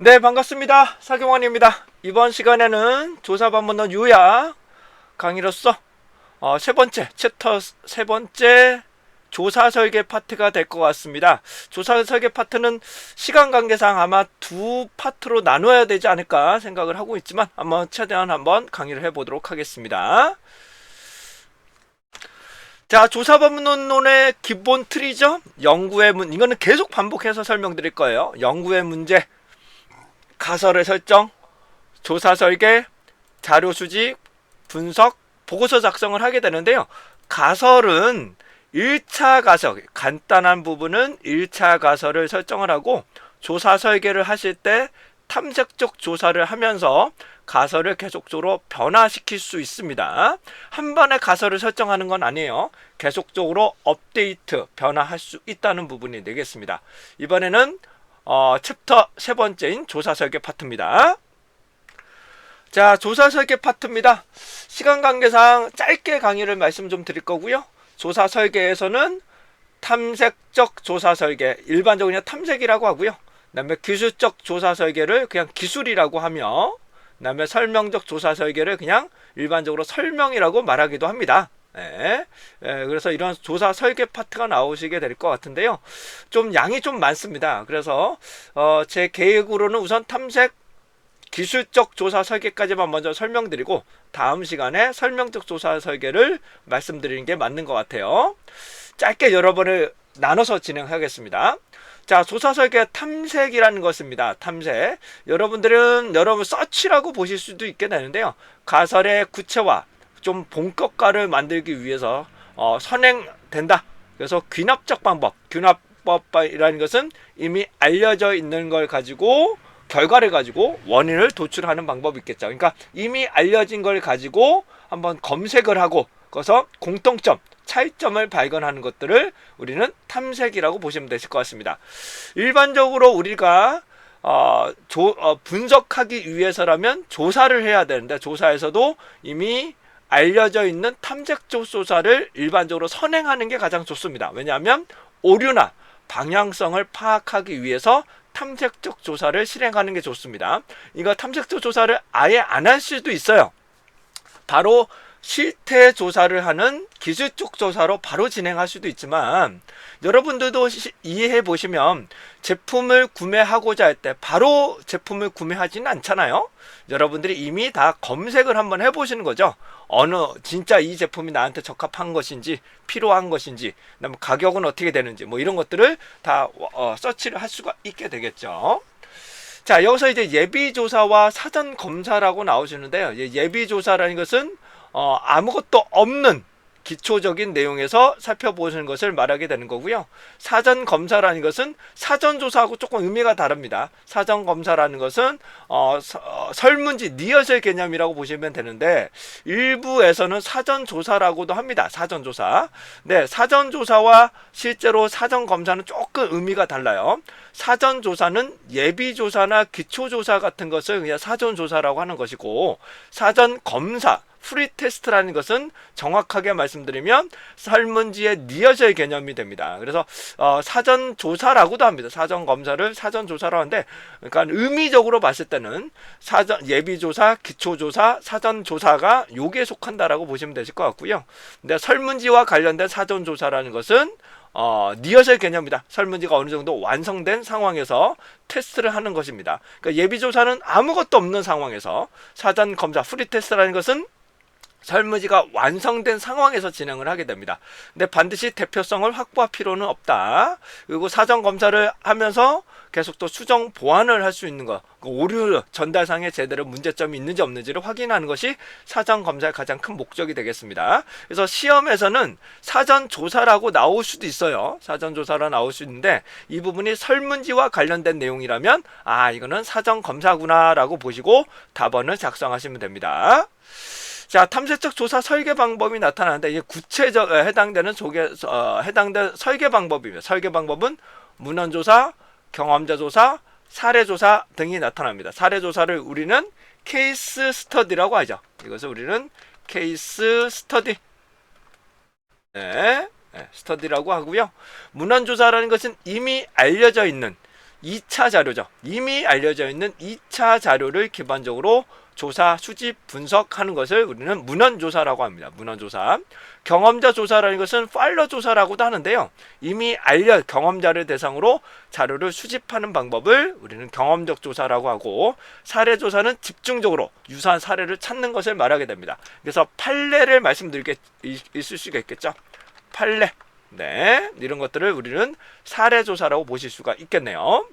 네, 반갑습니다. 사경원입니다. 이번 시간에는 조사반문론 요약 강의로서 세 번째, 챕터 세 번째 조사 설계 파트가 될 것 같습니다. 조사 설계 파트는 시간 관계상 아마 두 파트로 나눠야 되지 않을까 생각을 하고 있지만 최대한 한번 강의를 해보도록 하겠습니다. 자, 조사반문론의 기본 틀이죠. 연구의 이거는 계속 반복해서 설명드릴 거예요. 연구의 문제, 가설의 설정, 조사 설계, 자료 수집, 분석, 보고서 작성을 하게 되는데요. 가설은 1차 가설, 간단한 부분은 1차 가설을 설정을 하고 조사 설계를 하실 때 탐색적 조사를 하면서 가설을 계속적으로 변화시킬 수 있습니다. 한 번에 가설을 설정하는 건 아니에요. 계속적으로 업데이트, 변화할 수 있다는 부분이 되겠습니다. 이번에는 챕터 세 번째인 조사 설계 파트입니다. 자, 조사 설계 파트입니다. 시간 관계상 짧게 강의를 말씀 좀 드릴 거고요. 조사 설계에서는 탐색적 조사 설계, 일반적으로 그냥 탐색이라고 하고요. 그다음에 기술적 조사 설계를 그냥 기술이라고 하며, 그다음에 설명적 조사 설계를 그냥 일반적으로 설명이라고 말하기도 합니다. 그래서 이런 조사 설계 파트가 나오시게 될 것 같은데요. 좀 양이 좀 많습니다. 그래서 제 계획으로는 우선 탐색 기술적 조사 설계까지만 먼저 설명드리고 다음 시간에 설명적 조사 설계를 말씀드리는 게 맞는 것 같아요. 짧게 여러 번을 나눠서 진행하겠습니다. 자, 조사 설계 탐색이라는 것입니다. 탐색. 여러분들은 여러분 서치라고 보실 수도 있게 되는데요. 가설의 구체화, 좀 본격화를 만들기 위해서 선행된다. 그래서 귀납적 방법, 귀납법이라는 것은 이미 알려져 있는 걸 가지고 결과를 가지고 원인을 도출하는 방법이 있겠죠. 그러니까 이미 알려진 걸 가지고 한번 검색을 하고 그래서 공통점, 차이점을 발견하는 것들을 우리는 탐색이라고 보시면 되실 것 같습니다. 일반적으로 우리가 분석하기 위해서라면 조사를 해야 되는데 조사에서도 이미 알려져 있는 탐색적 조사를 일반적으로 선행하는 게 가장 좋습니다. 왜냐하면 오류나 방향성을 파악하기 위해서 탐색적 조사를 실행하는 게 좋습니다. 이거 탐색적 조사를 아예 안 할 수도 있어요. 바로 실태 조사를 하는 기술적 조사로 바로 진행할 수도 있지만 여러분들도 이해해 보시면 제품을 구매하고자 할 때 바로 제품을 구매하지는 않잖아요. 여러분들이 이미 다 검색을 한번 해보시는 거죠. 진짜 이 제품이 나한테 적합한 것인지 필요한 것인지 그다음에 가격은 어떻게 되는지 뭐 이런 것들을 다 서치를 할 수가 있게 되겠죠. 자, 여기서 이제 예비조사와 사전검사라고 나오시는데요. 예비조사라는 것은 아무것도 없는 기초적인 내용에서 살펴보시는 것을 말하게 되는 거고요. 사전검사라는 것은 사전조사하고 조금 의미가 다릅니다. 사전검사라는 것은 설문지, 리허설 개념이라고 보시면 되는데 일부에서는 사전조사라고도 합니다. 사전조사. 네, 사전조사와 실제로 사전검사는 조금 의미가 달라요. 사전조사는 예비조사나 기초조사 같은 것을 그냥 사전조사라고 하는 것이고 사전검사, 프리테스트라는 것은 정확하게 말씀드리면 설문지의 리허설 개념이 됩니다. 그래서 사전조사라고도 합니다. 사전검사를 사전조사로 하는데 그러니까 의미적으로 봤을 때는 예비조사, 기초조사, 사전조사가 여기에 속한다라고 보시면 되실 것 같고요. 근데 설문지와 관련된 사전조사라는 것은 리허설 개념이다. 설문지가 어느 정도 완성된 상황에서 테스트를 하는 것입니다. 그러니까 예비조사는 아무것도 없는 상황에서 사전검사, 프리테스트라는 것은 설문지가 완성된 상황에서 진행을 하게 됩니다. 근데 반드시 대표성을 확보할 필요는 없다. 그리고 사전 검사를 하면서 계속 또 수정 보완을 할 수 있는 것, 오류 전달상에 제대로 문제점이 있는지 없는지를 확인하는 것이 사전 검사의 가장 큰 목적이 되겠습니다. 그래서 시험에서는 사전 조사라고 나올 수도 있어요. 사전 조사로 나올 수 있는데 이 부분이 설문지와 관련된 내용이라면 이거는 사전 검사구나라고 보시고 답안을 작성하시면 됩니다. 자, 탐색적 조사 설계 방법이 나타나는데 이게 해당되는 설계 방법입니다. 설계 방법은 문헌조사, 경험자 조사, 사례 조사 등이 나타납니다. 사례 조사를 우리는 케이스 스터디라고 하죠. 이것을 우리는 케이스 스터디, 스터디라고 하고요. 문헌조사라는 것은 이미 알려져 있는 2차 자료죠. 이미 알려져 있는 2차 자료를 기반적으로 조사, 수집, 분석하는 것을 우리는 문헌조사라고 합니다. 문헌조사. 경험자 조사라는 것은 팔로 조사라고도 하는데요. 이미 경험자를 대상으로 자료를 수집하는 방법을 우리는 경험적 조사라고 하고, 사례 조사는 집중적으로 유사한 사례를 찾는 것을 말하게 됩니다. 그래서 판례를 말씀드릴 있을 수가 있겠죠. 판례. 네, 이런 것들을 우리는 사례 조사라고 보실 수가 있겠네요.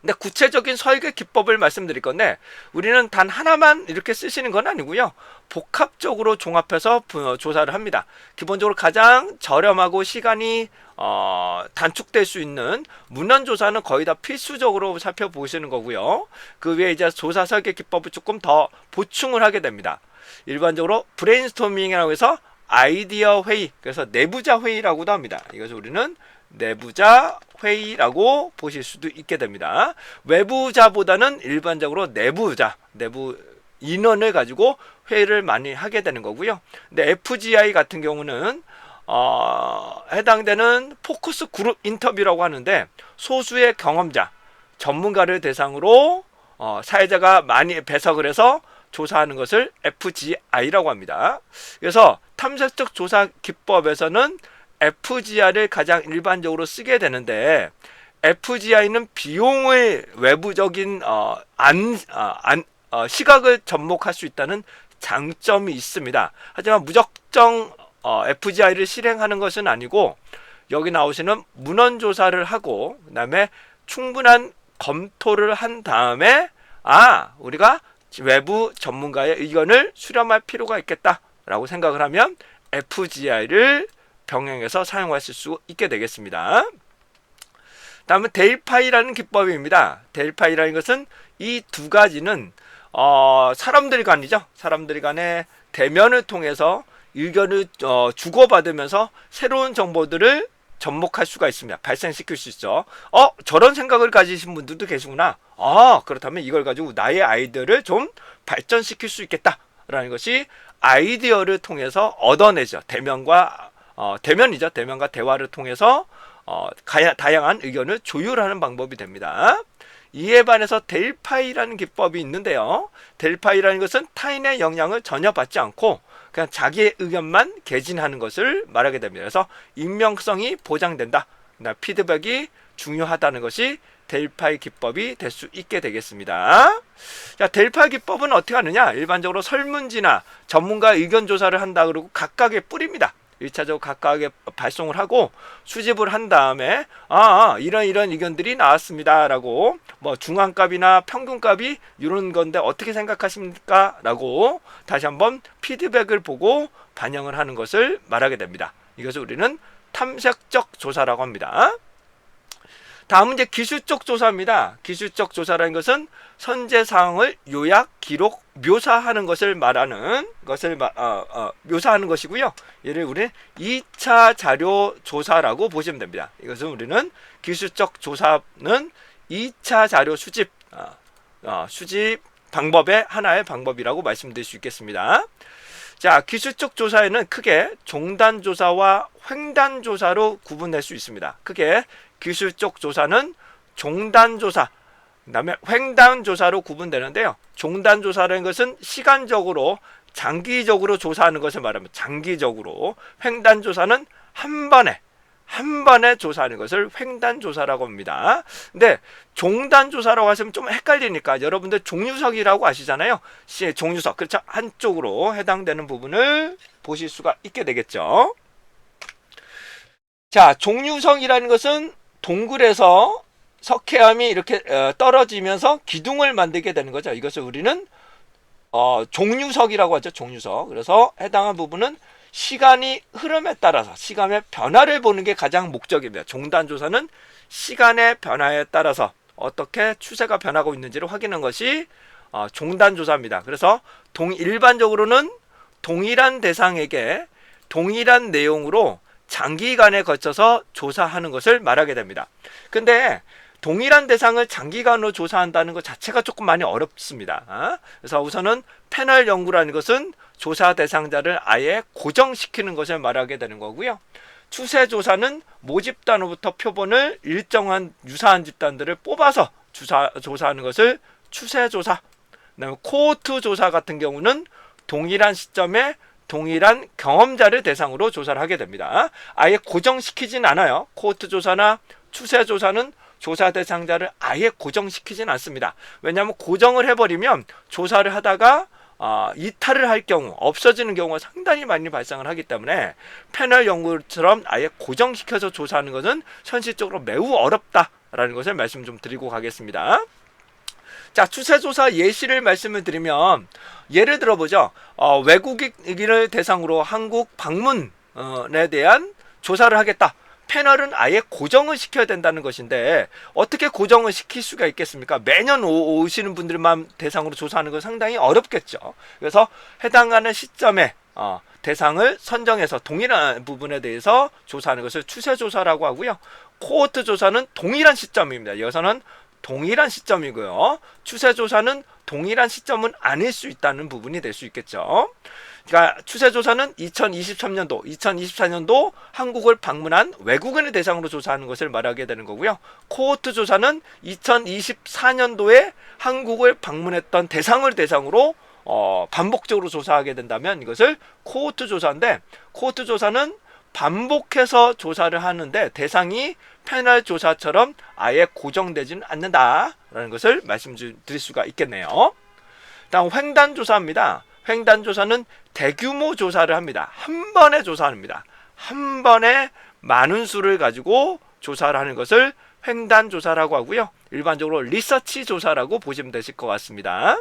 근데 구체적인 설계 기법을 말씀드릴 건데, 우리는 단 하나만 이렇게 쓰시는 건 아니고요. 복합적으로 종합해서 조사를 합니다. 기본적으로 가장 저렴하고 시간이 단축될 수 있는 문헌조사는 거의 다 필수적으로 살펴보시는 거고요. 그 외에 이제 조사 설계 기법을 조금 더 보충을 하게 됩니다. 일반적으로 브레인스토밍이라고 해서 아이디어 회의, 그래서 내부자 회의라고도 합니다. 이것을 우리는 내부자 회의라고 보실 수도 있게 됩니다. 외부자보다는 일반적으로 내부 인원을 가지고 회의를 많이 하게 되는 거고요. 근데 FGI 같은 경우는 해당되는 포커스 그룹 인터뷰라고 하는데, 소수의 경험자, 전문가를 대상으로 사회자가 많이 배석을 해서 조사하는 것을 FGI라고 합니다. 그래서 탐색적 조사 기법에서는 FGI를 가장 일반적으로 쓰게 되는데, FGI는 비용을 외부적인 시각을 접목할 수 있다는 장점이 있습니다. 하지만 무작정 FGI를 실행하는 것은 아니고, 여기 나오시는 문헌조사를 하고 그 다음에 충분한 검토를 한 다음에 우리가 외부 전문가의 의견을 수렴할 필요가 있겠다라고 생각을 하면 FGI를 병행해서 사용하실 수 있게 되겠습니다. 다음은 델파이라는 기법입니다. 델파이라는 것은 이 두 가지는 사람들 간이죠. 사람들 간의 대면을 통해서 의견을 주고받으면서 새로운 정보들을 접목할 수가 있습니다. 발생시킬 수 있죠. 저런 생각을 가지신 분들도 계시구나. 그렇다면 이걸 가지고 나의 아이디어를 좀 발전시킬 수 있겠다라는 것이 아이디어를 통해서 얻어내죠. 대면이죠. 대면과 대화를 통해서 다양한 의견을 조율하는 방법이 됩니다. 이에 반해서 델파이라는 기법이 있는데요. 델파이라는 것은 타인의 영향을 전혀 받지 않고 그냥 자기의 의견만 개진하는 것을 말하게 됩니다. 그래서 익명성이 보장된다. 피드백이 중요하다는 것이 델파이 기법이 될 수 있게 되겠습니다. 자, 델파이 기법은 어떻게 하느냐? 일반적으로 설문지나 전문가 의견 조사를 한다 그러고 각각의 뿌립니다. 1차적으로 각각의 발송을 하고 수집을 한 다음에 이런 의견들이 나왔습니다 라고, 중앙값이나 평균값이 이런 건데 어떻게 생각하십니까? 라고 다시 한번 피드백을 보고 반영을 하는 것을 말하게 됩니다. 이것을 우리는 탐색적 조사라고 합니다. 다음은 이제 기술적 조사입니다. 기술적 조사라는 것은 선제 사항을 요약, 기록, 묘사하는 것을 묘사하는 것이고요. 얘를 우리는 2차 자료 조사라고 보시면 됩니다. 이것은 우리는 기술적 조사는 2차 자료 수집 방법의 하나의 방법이라고 말씀드릴 수 있겠습니다. 자, 기술적 조사에는 크게 종단 조사와 횡단 조사로 구분될 수 있습니다. 크게 기술적 조사는 종단 조사, 그 다음에 횡단 조사로 구분되는데요. 종단 조사라는 것은 시간적으로 장기적으로 조사하는 것을 말하면 장기적으로, 횡단 조사는 한 번에 조사하는 것을 횡단 조사라고 합니다. 근데 종단 조사라고 하시면 좀 헷갈리니까 여러분들 종류석이라고 아시잖아요. 종류석, 그렇죠? 한쪽으로 해당되는 부분을 보실 수가 있게 되겠죠. 자, 종류석이라는 것은 동굴에서 석회암이 이렇게 떨어지면서 기둥을 만들게 되는 거죠. 이것을 우리는 종류석이라고 하죠. 종류석. 그래서 해당한 부분은 시간이 흐름에 따라서 시간의 변화를 보는 게 가장 목적입니다. 종단 조사는 시간의 변화에 따라서 어떻게 추세가 변하고 있는지를 확인하는 것이 종단 조사입니다. 그래서 일반적으로는 동일한 대상에게 동일한 내용으로 장기간에 거쳐서 조사하는 것을 말하게 됩니다. 근데 동일한 대상을 장기간으로 조사한다는 것 자체가 조금 많이 어렵습니다. 그래서 우선은 패널 연구라는 것은 조사 대상자를 아예 고정시키는 것을 말하게 되는 거고요. 추세조사는 모집단으로부터 표본을 일정한 유사한 집단들을 뽑아서 조사하는 것을 추세조사. 그다음에 코호트 조사 같은 경우는 동일한 시점에 동일한 경험자를 대상으로 조사를 하게 됩니다. 아예 고정시키진 않아요. 코호트 조사나 추세 조사는 조사 대상자를 아예 고정시키진 않습니다. 왜냐하면 고정을 해버리면 조사를 하다가 이탈을 할 경우, 없어지는 경우가 상당히 많이 발생을 하기 때문에 패널 연구처럼 아예 고정시켜서 조사하는 것은 현실적으로 매우 어렵다라는 것을 말씀 좀 드리고 가겠습니다. 자, 추세조사 예시를 말씀을 드리면, 예를 들어보죠. 외국인을 대상으로 한국 방문에 대한 조사를 하겠다. 패널은 아예 고정을 시켜야 된다는 것인데, 어떻게 고정을 시킬 수가 있겠습니까? 매년 오시는 분들만 대상으로 조사하는 건 상당히 어렵겠죠. 그래서 해당하는 시점에 대상을 선정해서 동일한 부분에 대해서 조사하는 것을 추세조사라고 하고요. 코호트 조사는 동일한 시점입니다. 여기서는 동일한 시점이고요. 추세조사는 동일한 시점은 아닐 수 있다는 부분이 될 수 있겠죠. 그러니까 추세조사는 2023년도, 2024년도 한국을 방문한 외국인을 대상으로 조사하는 것을 말하게 되는 거고요. 코호트 조사는 2024년도에 한국을 방문했던 대상을 대상으로 반복적으로 조사하게 된다면 이것을 코호트 조사인데, 코호트 조사는 반복해서 조사를 하는데 대상이 패널 조사처럼 아예 고정되지는 않는다라는 것을 말씀드릴 수가 있겠네요. 다음 횡단 조사입니다. 횡단 조사는 대규모 조사를 합니다. 한 번에 조사합니다. 한 번에 많은 수를 가지고 조사를 하는 것을 횡단 조사라고 하고요. 일반적으로 리서치 조사라고 보시면 되실 것 같습니다.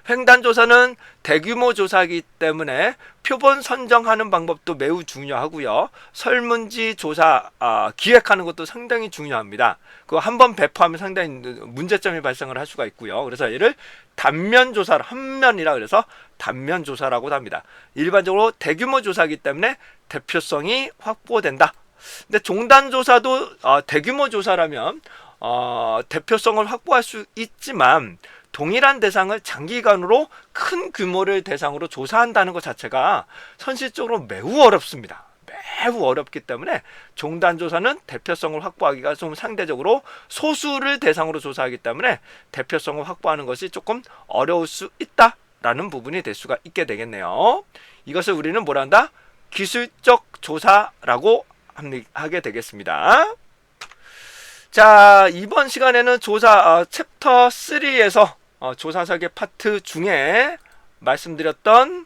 횡단 조사는 대규모 조사이기 때문에 표본 선정하는 방법도 매우 중요하고요. 설문지 조사 기획하는 것도 상당히 중요합니다. 그거 한번 배포하면 상당히 문제점이 발생을 할 수가 있고요. 그래서 얘를 단면 조사를, 한 면이라 그래서 단면 조사라고 합니다. 일반적으로 대규모 조사이기 때문에 대표성이 확보된다. 근데 종단 조사도 대규모 조사라면 대표성을 확보할 수 있지만, 동일한 대상을 장기간으로 큰 규모를 대상으로 조사한다는 것 자체가 현실적으로 매우 어렵습니다. 매우 어렵기 때문에 종단 조사는 대표성을 확보하기가 좀 상대적으로 소수를 대상으로 조사하기 때문에 대표성을 확보하는 것이 조금 어려울 수 있다라는 부분이 될 수가 있게 되겠네요. 이것을 우리는 뭐라 한다? 기술적 조사라고 하게 되겠습니다. 자, 이번 시간에는 조사 챕터 3에서 조사 설계 파트 중에 말씀드렸던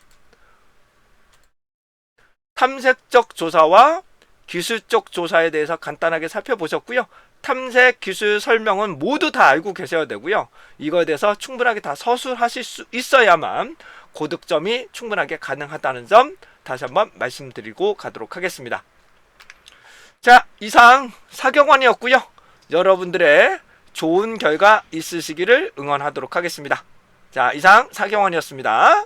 탐색적 조사와 기술적 조사에 대해서 간단하게 살펴보셨고요. 탐색 기술 설명은 모두 다 알고 계셔야 되고요. 이거에 대해서 충분하게 다 서술하실 수 있어야만 고득점이 충분하게 가능하다는 점 다시 한번 말씀드리고 가도록 하겠습니다. 자, 이상 사경환이었고요. 여러분들의 좋은 결과 있으시기를 응원하도록 하겠습니다. 자, 이상 사경환이었습니다.